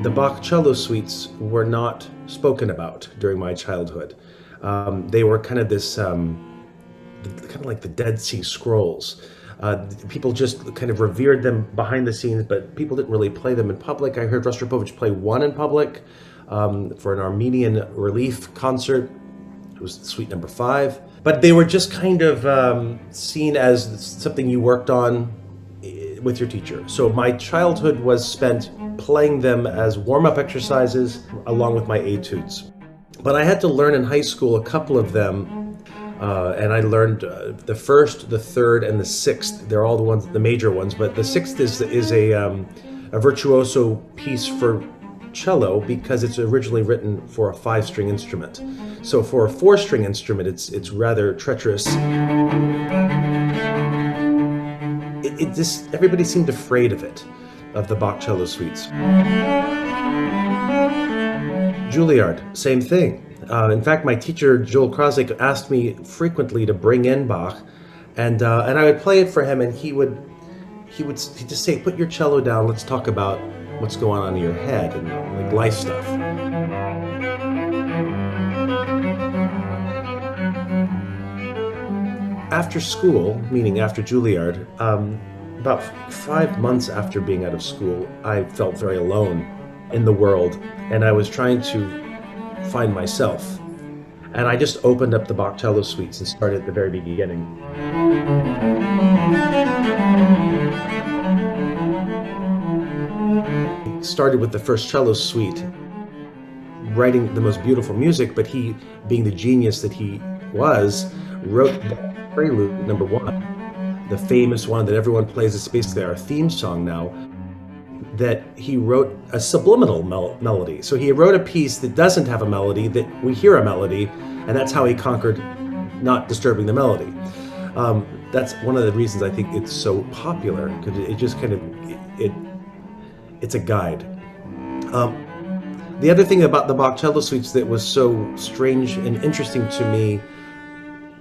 The Bach Cello Suites were not spoken about during my childhood. They were kind of this, kind of like the Dead Sea Scrolls. People just kind of revered them behind the scenes, but people didn't really play them in public. I heard Rostropovich play one in public for an Armenian relief concert. It was Suite number 5. But they were just kind of seen as something you worked on with your teacher. So my childhood was spent playing them as warm-up exercises along with my etudes. But I had to learn in high school a couple of them, and I learned the first, the third, and the sixth. They're all the major ones, but the sixth is a virtuoso piece for cello because it's originally written for a 5-string instrument. So for a 4-string instrument, it's rather treacherous. Everybody seemed afraid of it, of the Bach Cello Suites. Juilliard, same thing. In fact, my teacher, Joel Krasik, asked me frequently to bring in Bach, and I would play it for him, and he'd just say, "Put your cello down, let's talk about what's going on in your head," and like life stuff. After school, meaning after Juilliard, about 5 months after being out of school, I felt very alone in the world, and I was trying to find myself. And I just opened up the Bach Cello Suites and started at the very beginning. Started with the first cello suite, writing the most beautiful music, but he, being the genius that he was, wrote Prelude number 1, the famous one that everyone plays. It's basically our theme song now, that he wrote a subliminal melody. So he wrote a piece that doesn't have a melody, that we hear a melody, and that's how he conquered not disturbing the melody. That's one of the reasons I think it's so popular, because it just kind of, it's a guide. The other thing about the Bach Cello Suites that was so strange and interesting to me,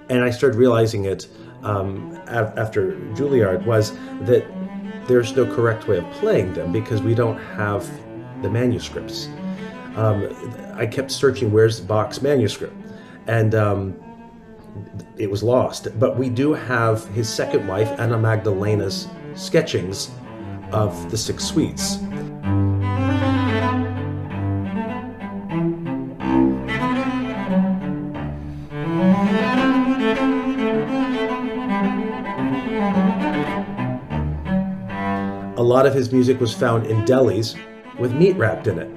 and I started realizing it after Juilliard, was that there's no correct way of playing them because we don't have the manuscripts. I kept searching, where's Bach's manuscript? And it was lost. But we do have his second wife, Anna Magdalena's sketchings of the 6 suites. A lot of his music was found in delis with meat wrapped in it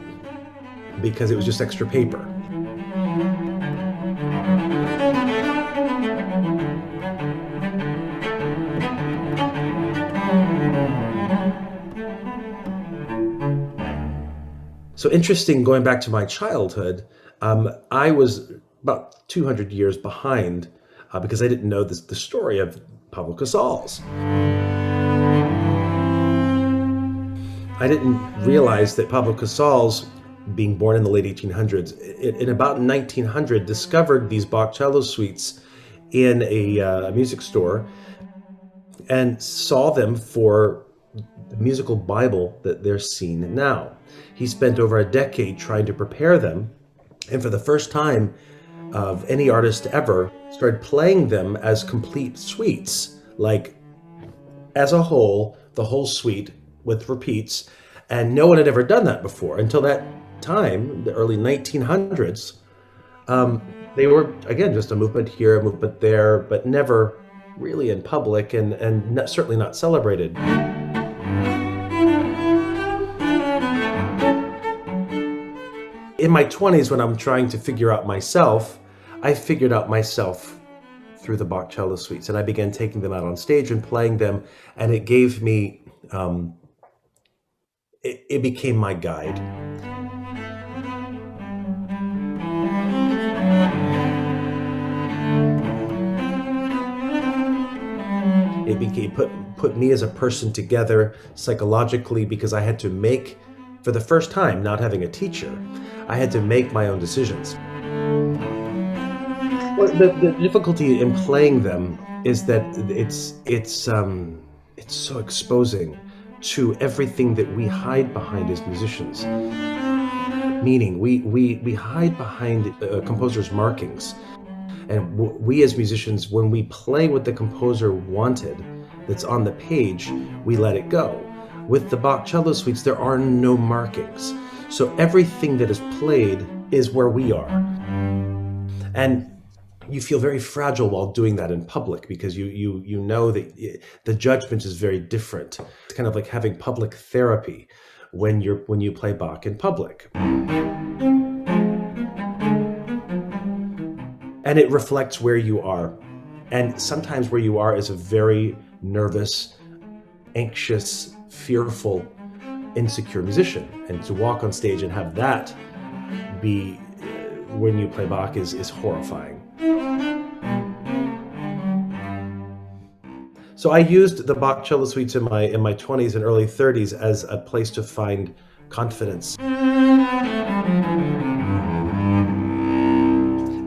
because it was just extra paper. So interesting, going back to my childhood, I was about 200 years behind because I didn't know the story of Pablo Casals. I didn't realize that Pablo Casals, being born in the late 1800s, in about 1900, discovered these Bach Cello Suites in a music store and saw them for the musical Bible that they're seen now. He spent over a decade trying to prepare them, and for the first time of any artist ever, started playing them as complete suites, like as a whole, the whole suite with repeats, and no one had ever done that before until that time, the early 1900s. They were, again, just a movement here, a movement there, but never really in public and certainly not celebrated. In my 20s, when I'm trying to figure out myself, I figured out myself through the Bach Cello Suites, and I began taking them out on stage and playing them, and it gave me it became my guide. It put me as a person together psychologically, because I had to make, for the first time, not having a teacher, I had to make my own decisions. Well, the difficulty in playing them is that it's so exposing to everything that we hide behind as musicians. Meaning, we hide behind composers' markings. And we as musicians, when we play what the composer wanted that's on the page, we let it go. With the Bach Cello Suites, there are no markings. So everything that is played is where we are. And you feel very fragile while doing that in public because you know that the judgment is very different. It's kind of like having public therapy when you play Bach in public. And it reflects where you are. And sometimes where you are is a very nervous, anxious, fearful, insecure musician. And to walk on stage and have that be when you play Bach is horrifying. So I used the Bach Cello Suites in my 20s and early 30s as a place to find confidence.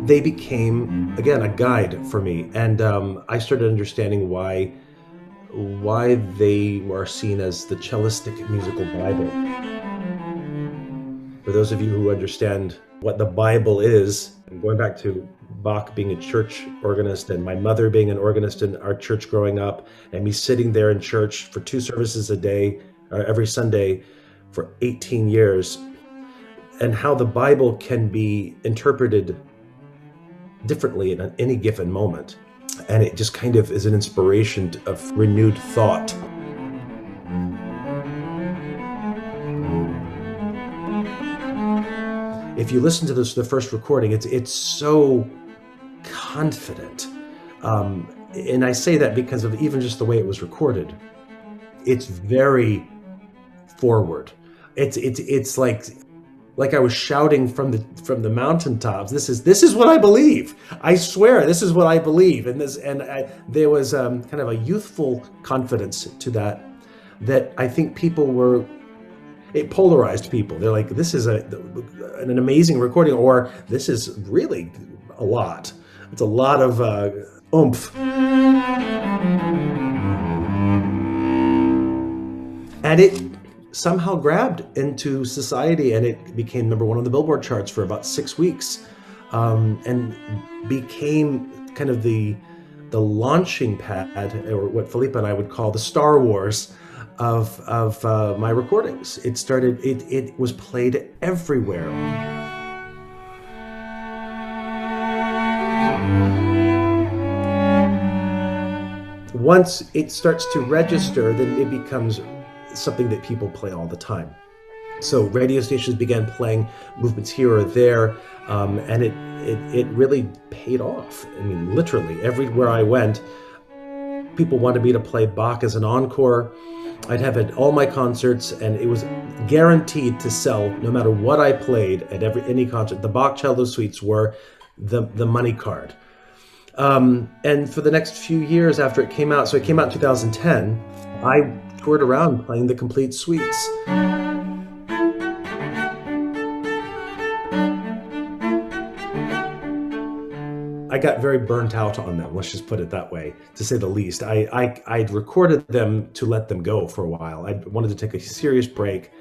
They became, again, a guide for me, and I started understanding why they were seen as the cellistic musical Bible. For those of you who understand what the Bible is, and going back to Bach being a church organist and my mother being an organist in our church growing up, and me sitting there in church for 2 services a day, every Sunday for 18 years, and how the Bible can be interpreted differently in any given moment. And it just kind of is an inspiration of renewed thought. If you listen to the first recording, it's so confident. And I say that because of even just the way it was recorded. It's very forward. It's like I was shouting from the mountaintops. This is what I believe. I swear, this is what I believe. And there was kind of a youthful confidence to that I think it polarized people. They're like, this is an amazing recording, or this is really a lot. It's a lot of oomph. And it somehow grabbed into society, and it became #1 on the Billboard charts for about 6 weeks, and became kind of the launching pad, or what Philippa and I would call the Star Wars of my recordings. It was played everywhere. Once it starts to register, then it becomes something that people play all the time. So radio stations began playing movements here or there, and it really paid off. I mean, literally everywhere I went, people wanted me to play Bach as an encore. I'd have it at all my concerts, and it was guaranteed to sell no matter what I played at any concert. The Bach Cello Suites were the money card. And for the next few years after it came out, so it came out in 2010, I toured around playing the complete suites. I got very burnt out on them, let's just put it that way, to say the least. I'd recorded them to let them go for a while. I wanted to take a serious break,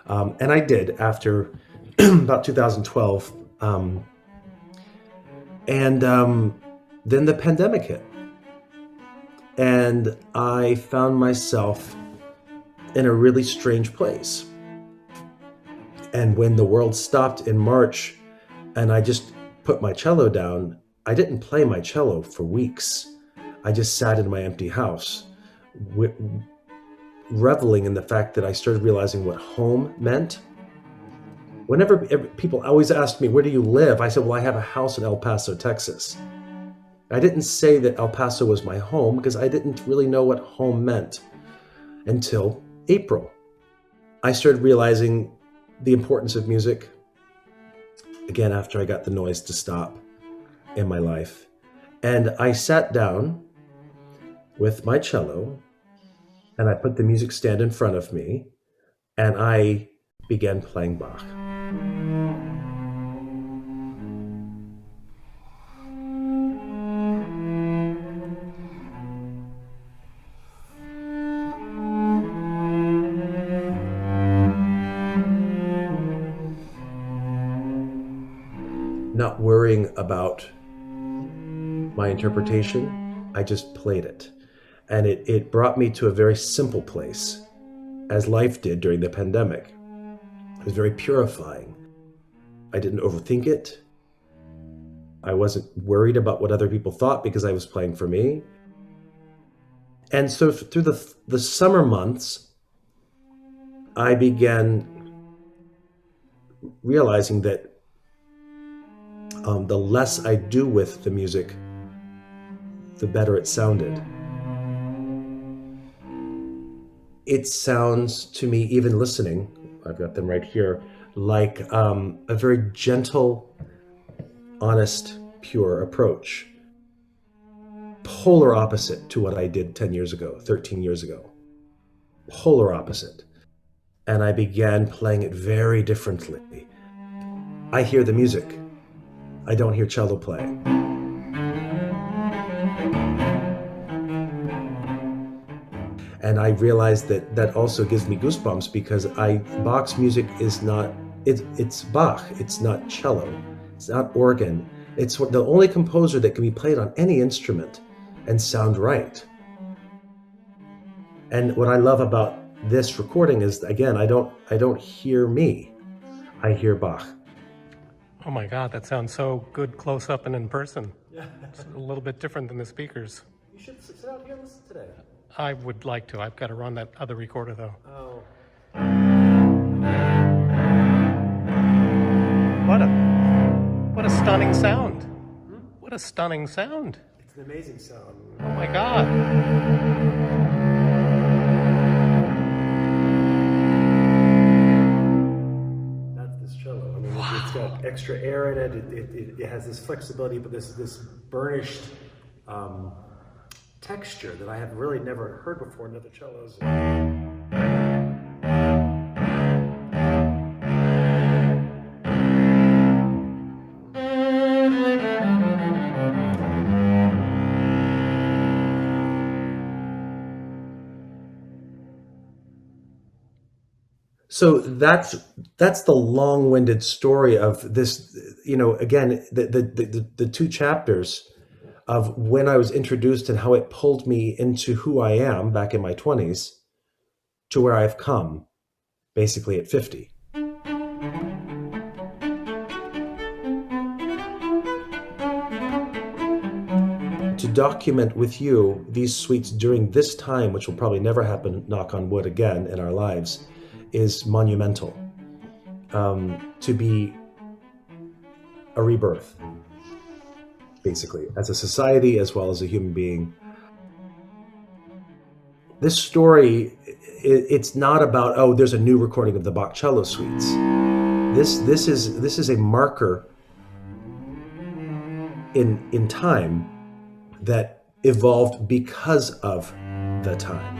and I did after about 2012. Then the pandemic hit, and I found myself in a really strange place. And when the world stopped in March and I just put my cello down, I didn't play my cello for weeks. I just sat in my empty house, reveling in the fact that I started realizing what home meant. Whenever people always asked me, where do you live? I said, well, I have a house in El Paso, Texas. I didn't say that El Paso was my home because I didn't really know what home meant until April. I started realizing the importance of music, again, after I got the noise to stop in my life. And I sat down with my cello, and I put the music stand in front of me, and I began playing Bach. not worrying about my interpretation. I just played it. And it brought me to a very simple place, as life did during the pandemic. It was very purifying. I didn't overthink it. I wasn't worried about what other people thought because I was playing for me. And so through the summer months, I began realizing that the less I do with the music, the better it sounded. It sounds to me, even listening, I've got them right here, like a very gentle, honest, pure approach. Polar opposite to what I did 10 years ago, 13 years ago. Polar opposite. And I began playing it very differently. I hear the music. I don't hear cello playing. And I realized that that also gives me goosebumps because Bach's music is not, it's Bach, it's not cello, it's not organ. It's the only composer that can be played on any instrument and sound right. And what I love about this recording is, again, I don't hear me, I hear Bach. Oh my God, that sounds so good close up and in person. Yeah. It's a little bit different than the speakers. You should sit out here and listen today. I would like to. I've got to run that other recorder though. Oh. What a stunning sound. What a stunning sound. It's an amazing sound. Oh my God. It's got extra air in it. It has this flexibility, but this burnished texture that I have really never heard before in other cellos. So that's the long-winded story of this. You know, again, the two chapters of when I was introduced and how it pulled me into who I am back in my 20s to where I've come, basically at 50. To document with you these suites during this time, which will probably never happen, knock on wood, again in our lives, is monumental. To be a rebirth, basically, as a society as well as a human being. This story, it's not about, oh, there's a new recording of the Bach Cello Suites. This is a marker in time that evolved because of the time.